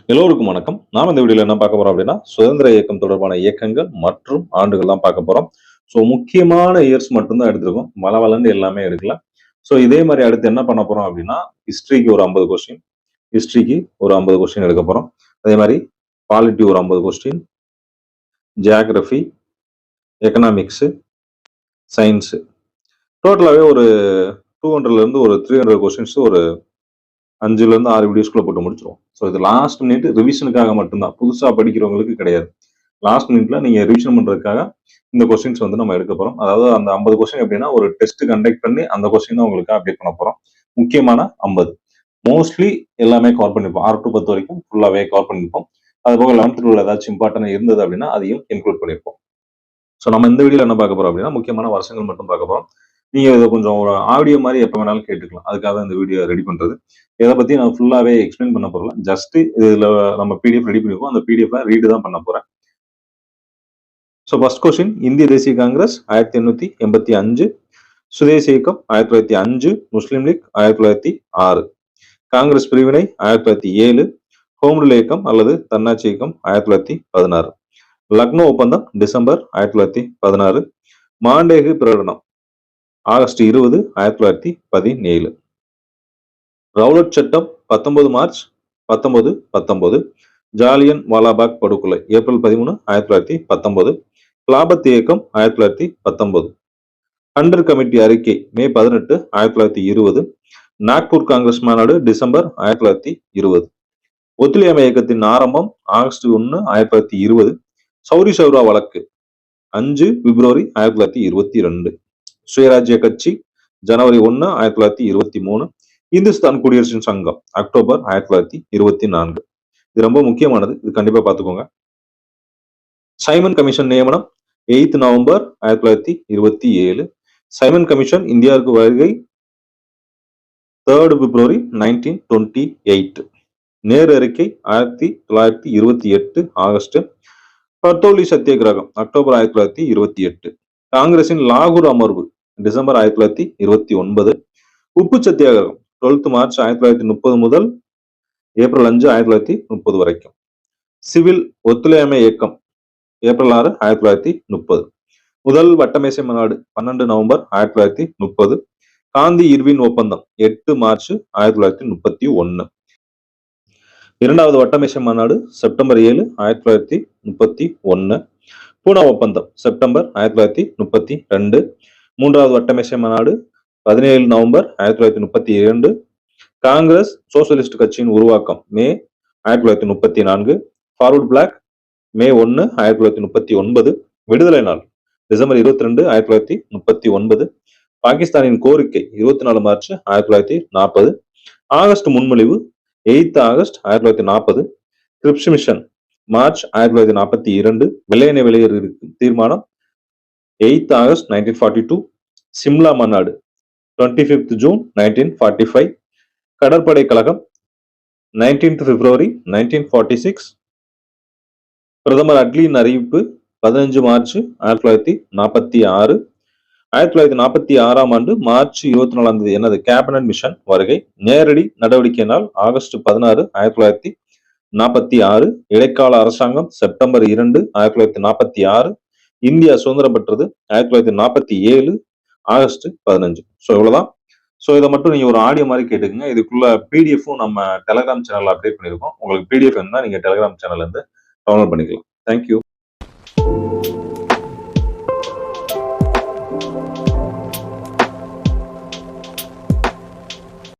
எல்லோருக்கும் வணக்கம். நாம இந்த வீடியோல என்ன பார்க்க போறோம் அப்படின்னா, சுதந்திர இயக்கம் தொடர்பான இயக்கங்கள் மற்றும் ஆண்டுகள் தான் பார்க்க போறோம். முக்கியமான இயர்ஸ் மட்டும் தான் எடுத்திருக்கோம். வளவளன்னு எல்லாமே எடுக்கல. இதே மாரி அடுத்து என்ன பண்ண போறோம் அப்படின்னா, ஹிஸ்டரிக்கு ஒரு 50 கொஸ்டின், ஹிஸ்டரிக்கு ஒரு 50 கொஸ்டின் எடுக்க போறோம். அதே மாரி பாலிட்டி ஒரு 50 கொஸ்டின், ஜியோகிராஃபி, எக்கனாமிக்ஸ், சயன்ஸ் டோட்டலாவே ஒரு 200ல இருந்து ஒரு 300 கொஸ்டின்ஸ் ஒரு 5ல இருந்து 6 வீடியோஸ்க்குள்ள போட்டு முடிச்சிருவோம். இது லாஸ்ட் மினிட் ரிவிஷனுக்காக மட்டும்தான். புதுசா படிக்கிறவங்களுக்கு கிடையாது. லாஸ்ட் மினிட்ல நீங்க ரிவிஷன் பண்றதுக்காக இந்த கொஸ்டின்ஸ் வந்து நம்ம எடுக்க போறோம். அதாவது அந்த 50 கொஸ்டின் எப்படின்னா ஒரு டெஸ்ட் கண்டக்ட் பண்ணி அந்த கொஸ்டின் தான் உங்களுக்கு அப்டேட் பண்ண போறோம். முக்கியமான 50. மோஸ்ட்லி எல்லாமே கவர் பண்ணிருப்போம். 6 to 10 வரைக்கும் ஃபுல்லாவே கவர் பண்ணிருப்போம். அது போக 11th 12 ஏதாச்சும் இம்பார்ட்டன்ட் இருந்தது அப்படின்னா அதையும் இன்க்ளூட் பண்ணிருப்போம். நம்ம இந்த வீடியோல என்ன பார்க்க போறோம் அப்படின்னா முக்கியமான வருஷங்கள் மட்டும் பார்க்க போறோம். நீங்க இதை கொஞ்சம் ஒரு ஆடியோ மாதிரி எப்ப வேணாலும் கேட்டுக்கலாம். அதுக்காக தான் இந்த வீடியோ ரெடி பண்றது. இதை பத்தி நான் ஃபுல்லாவே எக்ஸ்பிளைன் பண்ண போறேன். ஜஸ்ட் இதுல நம்ம பிடிஎஃப் ரெடி பண்ணிருக்கோம். அந்த பிடிஎஃப் ரீடு தான் பண்ண போறேன். ஃபர்ஸ்ட் கொஸ்டின், இந்திய தேசிய காங்கிரஸ் 1885, சுதேசி இயக்கம் 1905, முஸ்லீம் லீக் 1906, காங்கிரஸ் பிரிவினை 1907, ஹோம் ரூல் இயக்கம் அல்லது தன்னாட்சி இயக்கம் 1916, லக்னோ ஒப்பந்தம் டிசம்பர் 1916, மாண்டேகு பிரகடனம் ஆகஸ்ட் 20, 1917, ரவுலட் சட்டம் 19 மார்ச் 1919, ஜாலியன் வாலாபாக் படுகொலை ஏப்ரல் 13, 1919, கிலாபத் இயக்கம் 1919, ஹண்டர் கமிட்டி அறிக்கை மே 18, 1920, நாக்பூர் காங்கிரஸ் மாநாடு டிசம்பர் 1920, ஒத்துழையாமை இயக்கத்தின் ஆரம்பம் ஆகஸ்ட் 1, 1920, சௌரி சௌரா வழக்கு 5 பிப்ரவரி 1922, சுயராஜ்ய கட்சி ஜனவரி 1, 1923, இந்துஸ்தான் குடியரசின் சங்கம் அக்டோபர் 1924. இது ரொம்ப முக்கியமானது. இது கண்டிப்பா பாத்துக்கோங்க. சைமன் கமிஷன் நியமனம் 8 நவம்பர் 1927, சைமன் கமிஷன் இந்தியாவுக்கு வருகை 3 பிப்ரவரி 1928, நேரு அறிக்கை 1928 ஆகஸ்ட், பர்தௌலி சத்தியாகிரகம் அக்டோபர் 1928, காங்கிரசின் லாகூர் அமர்வு டிசம்பர் 1929, உப்பு சத்தியாகிரகம் 12 மார்ச் 1930 முதல் ஏப்ரல் 5, 1930 வரைக்கும், சிவில் ஒத்துழையாமை இயக்கம் ஏப்ரல் 6, 1930, முதல் வட்டமேசை மாநாடு 12 நவம்பர் 1930, காந்தி இர்வின் ஒப்பந்தம் 8 மார்ச் 1931, இரண்டாவது வட்டமேசை மாநாடு செப்டம்பர் 7, 1931, பூனா ஒப்பந்தம் செப்டம்பர் 1932, மூன்றாவது வட்டமேசை மாநாடு 17 நவம்பர் 1932, காங்கிரஸ் சோசியலிஸ்ட் கட்சியின் உருவாக்கம் மே 1934, ஃபார்வர்ட் பிளாக் மே 1, 1939, விடுதலை நாள் டிசம்பர் 22, 1939, பாகிஸ்தானின் கோரிக்கை 24 மார்ச் 1940, ஆகஸ்ட் முன்மொழிவு 8 ஆகஸ்ட் 1940, கிரிப்ஸ் மிஷன் மார்ச் 1942, வெள்ளையனை வெளியேறு தீர்மானம் 8 ஆகஸ்ட் 1942, சிம்லா மாநாடு 25 ஜூன் 1945, கடற்படை கழகம் 19th பிப்ரவரி 1946, பிரதமர் அட்லியின் அறிவிப்பு 15 மார்ச் 1946, 1946ஆம் ஆண்டு மார்ச் 24ஆம் தேதி எனது கேபினட் மிஷன் வருகை, நேரடி நடவடிக்கை நாள் ஆகஸ்ட் 16, 1946, இடைக்கால அரசாங்கம் செப்டம்பர் 2, 1946, இந்தியா சுதந்திரம் பெற்றது 1947 ஆகஸ்ட் 15. இவ்வளவுதான். இதை மட்டும் நீங்க ஒரு ஆடியோ மாதிரி கேட்டுக்கங்க. இதுக்குள்ள பிடிஎஃப்பும் நம்ம டெலிகிராம் சேனல்ல அப்டேட் பண்ணிருக்கோம். உங்களுக்கு பிடிஎஃப் வேணும்னா நீங்க டெலிகிராம் சேனல்ல இருந்து டவுன்லோட் பண்ணிக்கலாம். தேங்க்யூ.